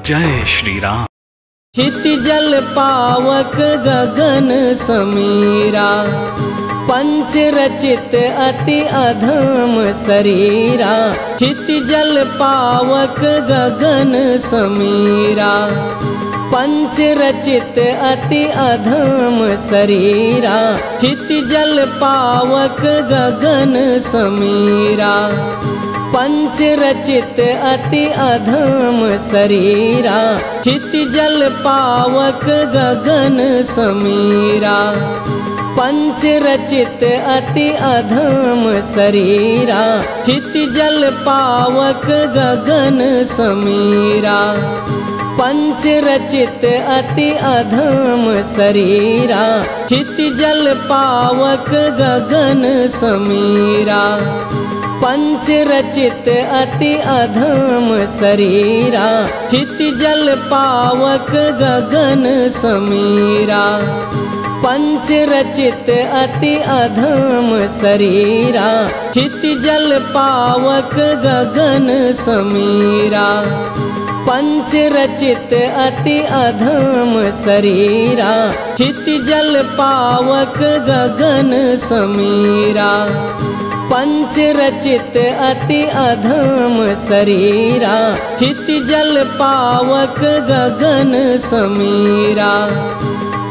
जय श्री राम। हित जल पावक गगन समीरा, पंच रचित अति अधम शरीरा। हित जल पावक गगन समीरा, पंच रचित अति अधम शरीरा। हित जल पावक गगन समीरा, पंच रचित अति अधम शरीरा। हित जल पावक गगन समीरा, पंच रचित अति अधम शरीरा। हित जल पावक गगन समीरा, पंच रचित अति अधम शरीरा। हित जल पावक गगन समीरा, पंच रचित अति अधम शरीरा। हित जल पावक गगन समीरा, पंच रचित अति अधम शरीरा। हित जल पावक गगन समीरा, पंच रचित अति अधम शरीरा। हित जल पावक गगन समीरा, पंच रचित अति अधम शरीरा। हित जल पावक गगन समीरा,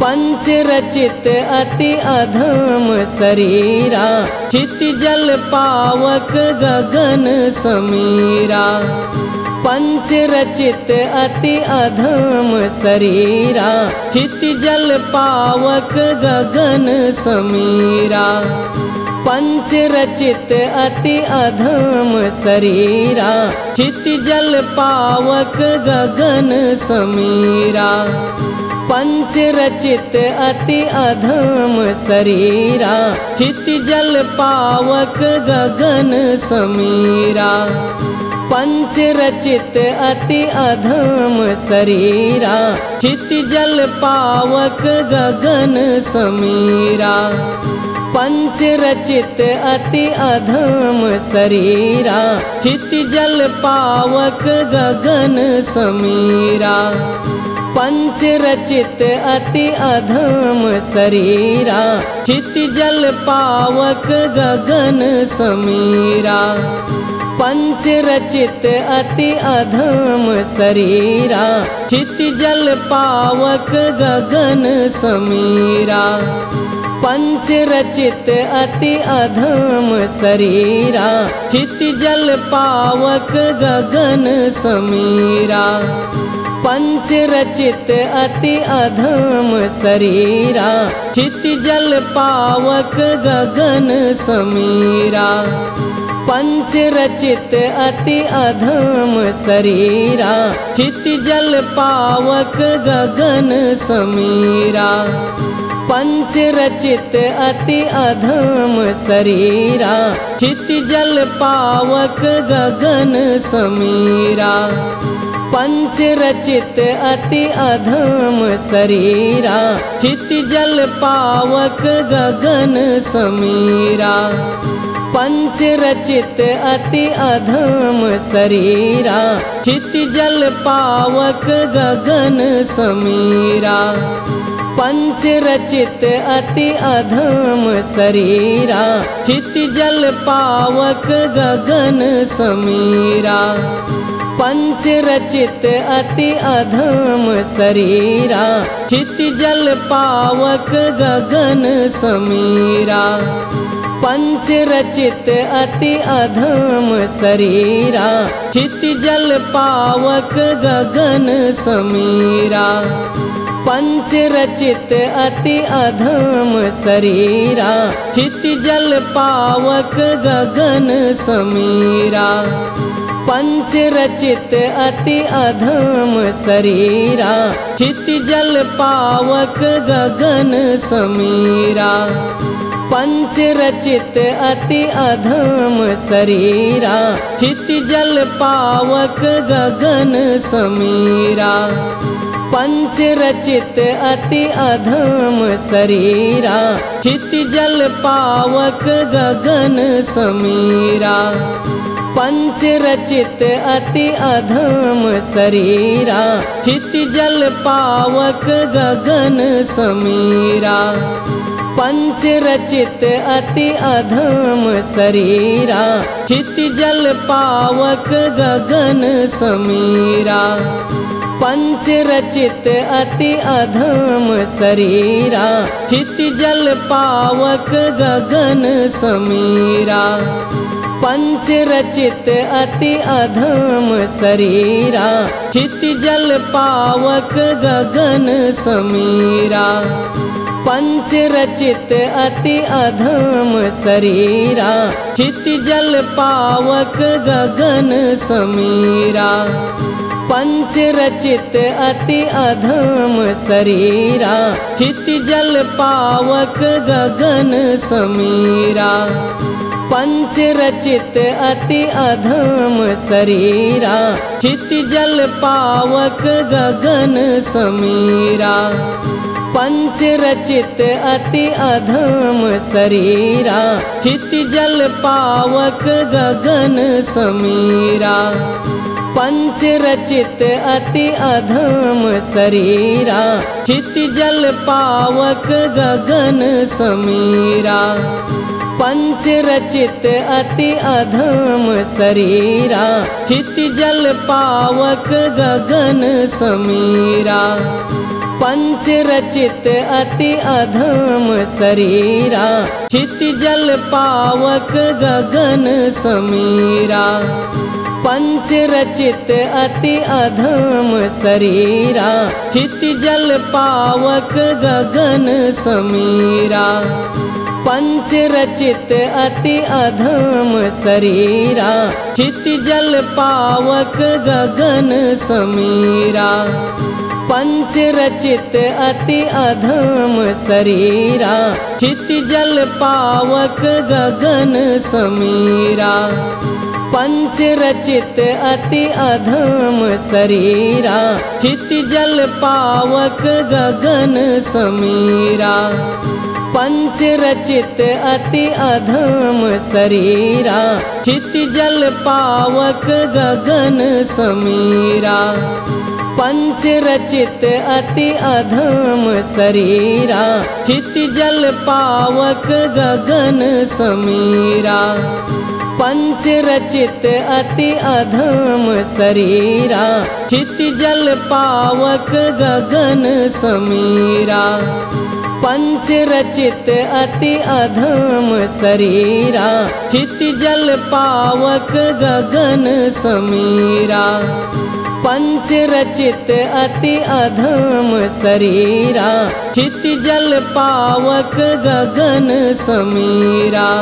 पंच रचित अति अधम शरीरा। हित जल पावक गगन समीरा, पंच रचित अति अधम शरीरा। हित जल पावक गगन समीरा, पंच रचित अति अधम शरीरा। हित जल पावक गगन समीरा, पंच रचित अति अधम शरीरा। हित जल पावक गगन समीरा, पंच रचित अति अधम शरीरा। हित जल पावक गगन समीरा, पंच रचित अति अधम शरीरा। हित जल पावक गगन समीरा, पंच रचित अति अधम शरीरा। हित जल पावक गगन समीरा, पंच रचित अति अधम शरीरा। हित जल पावक गगन समीरा, पंच रचित अति अधम शरीरा। हित जल पावक गगन समीरा, पंच रचित अति अधम शरीरा। हित जल पावक गगन समीरा, पंच रचित अति अधम शरीरा। हित जल पावक गगन समीरा, पंच रचित अति अधम शरीरा। हित जल पावक गगन समीरा, पंच रचित अति अधम शरीरा। हित जल पावक गगन समीरा, पंच रचित अति अधम शरीरा। हित जल पावक गगन समीरा, पंच रचित अति अधम शरीरा। हित जल पावक गगन समीरा, पंच रचित अति अधम शरीरा। हित जल पावक गगन समीरा, पंच रचित अति अधम शरीरा। हित जल पावक गगन समीरा, पंच रचित अति अधम शरीरा। हित जल पावक गगन समीरा, पंच रचित अति अधम शरीरा। हित जल पावक गगन समीरा, पंच रचित अति अधम शरीरा। हित जल पावक गगन समीरा, पंच रचित अति अधम शरीरा। हित जल पावक गगन समीरा, पंच रचित अति अधम शरीरा, हित जल पावक गगन समीरा। पंच रचित अति अधम शरीरा, हित जल पावक गगन समीरा। पंच रचित अति अधम शरीरा, हित जल पावक गगन समीरा। पंच रचित अति अधम शरीरा, हित जल पावक गगन समीरा। पंच रचित अति अधम शरीरा, हित जल पावक गगन समीरा। पंच रचित अति अधम शरीरा, हित जल पावक गगन समीरा। पंच रचित अति अधम शरीरा, हित जल पावक गगन समीरा। पंच रचित अति अधम शरीरा, हित जल पावक गगन समीरा। पंच रचित अति अधम शरीरा, हित जल पावक गगन समीरा। पंच रचित अति अधम शरीरा, हित जल पावक गगन समीरा। पंच रचित अति अधम शरीरा, हित जल पावक गगन समीरा। पंच रचित अति अधम शरीरा, हित जल पावक गगन समीरा। पंच रचित अति अधम शरीरा, हित जल पावक गगन समीरा। पंच रचित अति अधम शरीरा, हित जल पावक गगन समीरा। पंच रचित अति अधम शरीरा, हित जल पावक गगन समीरा। पंच रचित अति अधम शरीरा, हित जल पावक गगन समीरा। पंच रचित अति अधम शरीरा, हित जल पावक गगन समीरा। पंच रचित अति अधम शरीरा, हित जल पावक गगन समीरा। पंच रचित अति अधम शरीरा, हित जल पावक गगन समीरा। पंच रचित अति अधम शरीरा, हित जल पावक गगन समीरा।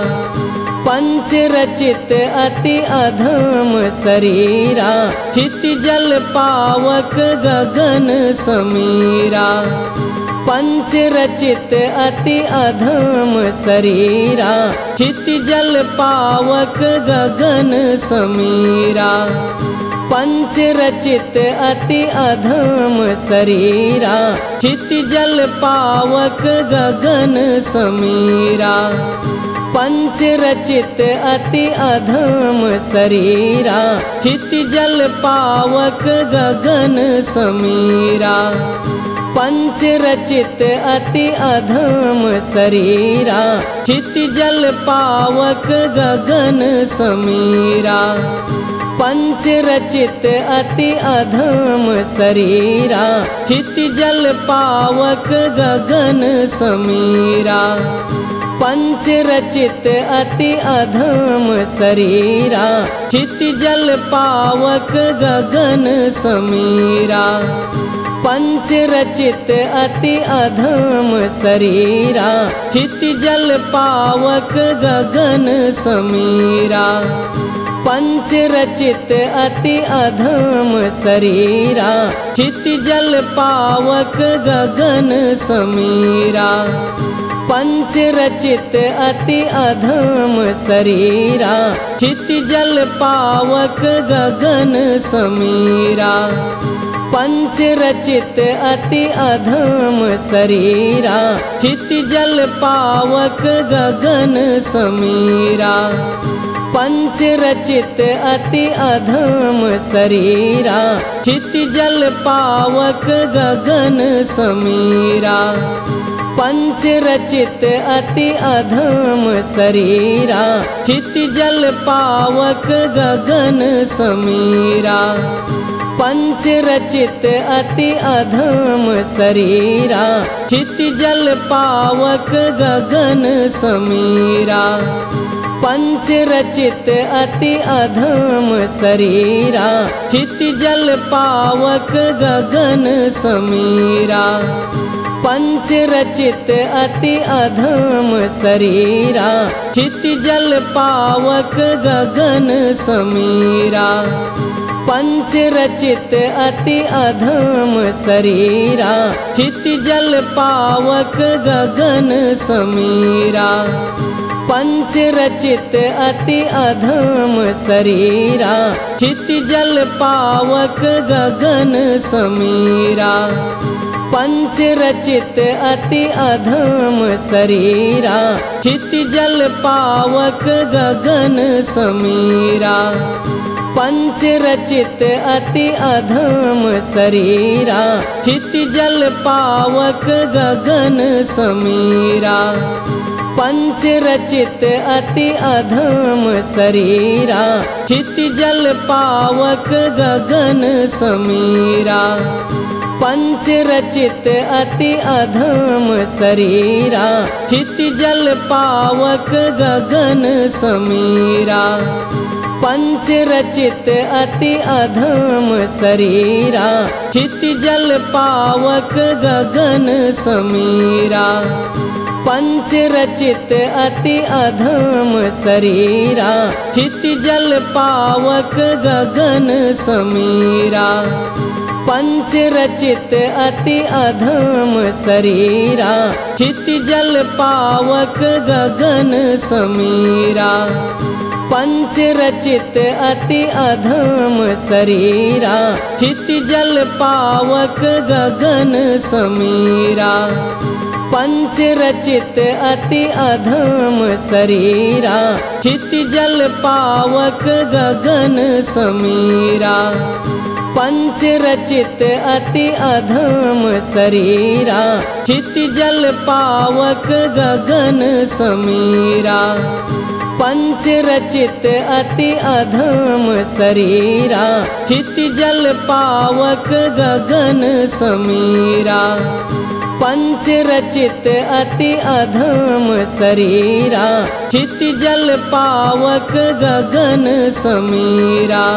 पंच रचित अति अधम शरीरा, हित जल पावक गगन समीरा। पंच रचित अति अधम शरीरा, हित जल पावक गगन समीरा। पंच रचित अति अधम शरीरा, हित जल पावक गगन समीरा। पंच रचित अति अधम शरीरा, हित जल पावक गगन समीरा। पंच रचित अति अधम शरीरा, हित जल पावक गगन समीरा। पंच रचित अति अधम शरीरा, हित जल पावक गगन समीरा। पंच रचित अति अधम शरीरा, हित जल पावक गगन समीरा। पंच रचित अति अधम शरीरा, हित जल पावक गगन समीरा। पंच रचित अति अधम शरीरा, हित जल पावक गगन समीरा। पंच रचित अति अधम शरीरा, हित जल पावक गगन समीरा। पंच रचित अति अधम शरीरा, हित जल पावक गगन समीरा। पंच रचित अति अधम शरीरा, हित जल पावक गगन समीरा। पंच रचित अति अधम शरीरा, हित जल पावक गगन समीरा। पंच रचित अति अधम शरीरा, हित जल पावक गगन समीरा। पंच रचित अति अधम शरीरा, हित जल पावक गगन समीरा। पंच रचित अति अधम शरीरा, हित जल पावक गगन समीरा। पंच रचित अति अधम शरीरा, हित जल पावक गगन समीरा। पंच रचित अति अधम शरीरा, हित जल पावक गगन समीरा। पंच रचित अति अधम शरीरा, हित जल पावक गगन समीरा। पंच रचित अति अधम शरीरा, हित जल पावक गगन समीरा। पंच रचित अति अधम शरीरा, हित जल पावक गगन समीरा। पंच रचित अति अधम शरीरा, हित जल पावक गगन समीरा। पंच रचित अति अधम शरीरा, हित जल पावक गगन समीरा। पंच रचित अति अधम शरीरा, हित जल पावक गगन समीरा। पंच रचित अति अधम शरीरा, हित जल पावक गगन समीरा। पंच रचित अति अधम शरीरा, हित जल पावक गगन समीरा। पंच रचित अति अधम शरीरा, हित जल पावक गगन समीरा। पंच रचित अति अधम शरीरा, हित जल पावक गगन समीरा। पंच रचित अति अधम शरीरा, हित जल पावक गगन समीरा। पंच रचित अति अधम शरीरा, हित जल पावक गगन समीरा।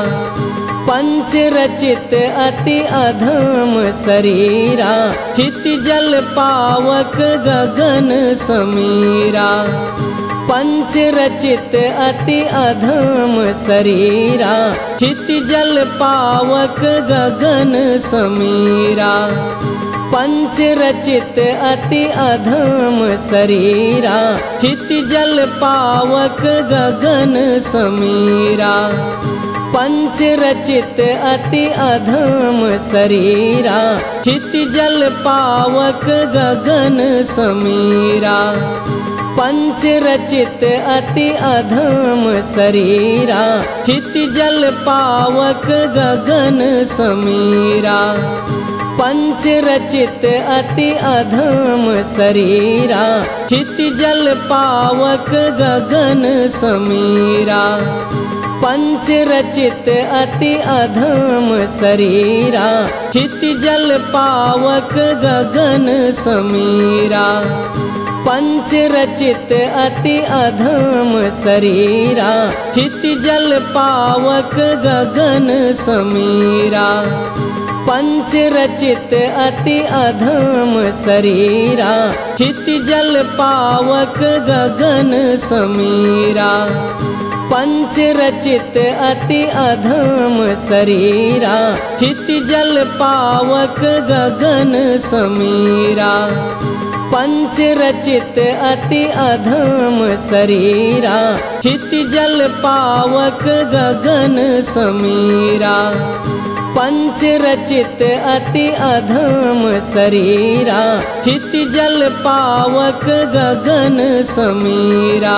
पंच रचित अति अधम शरीरा, हित जल पावक गगन समीरा। पंच रचित अति अधम शरीरा, हित जल पावक गगन समीरा। पंच रचित अति अधम शरीरा, हित जल पावक गगन समीरा। पंच रचित अति अधम शरीरा, हित जल पावक गगन समीरा। पंच रचित अति अधम शरीरा, हित जल पावक गगन समीरा। पंच रचित अति अधम शरीरा, हित जल पावक गगन समीरा। पंच रचित अति अधम शरीरा, हित जल पावक गगन समीरा। पंच रचित अति अधम शरीरा, हित जल पावक गगन समीरा। पंच रचित अति अधम शरीरा, हित जल पावक गगन समीरा। पंच रचित अति अधम शरीरा, हित जल पावक गगन समीरा। पंच रचित अति अधम शरीरा, हित जल पावक गगन समीरा। पंच रचित अति अधम शरीरा, हित जल पावक गगन समीरा।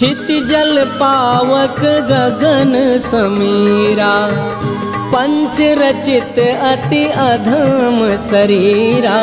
हित जल पावक गगन समीरा। पंच रचित अति अधम शरीरा,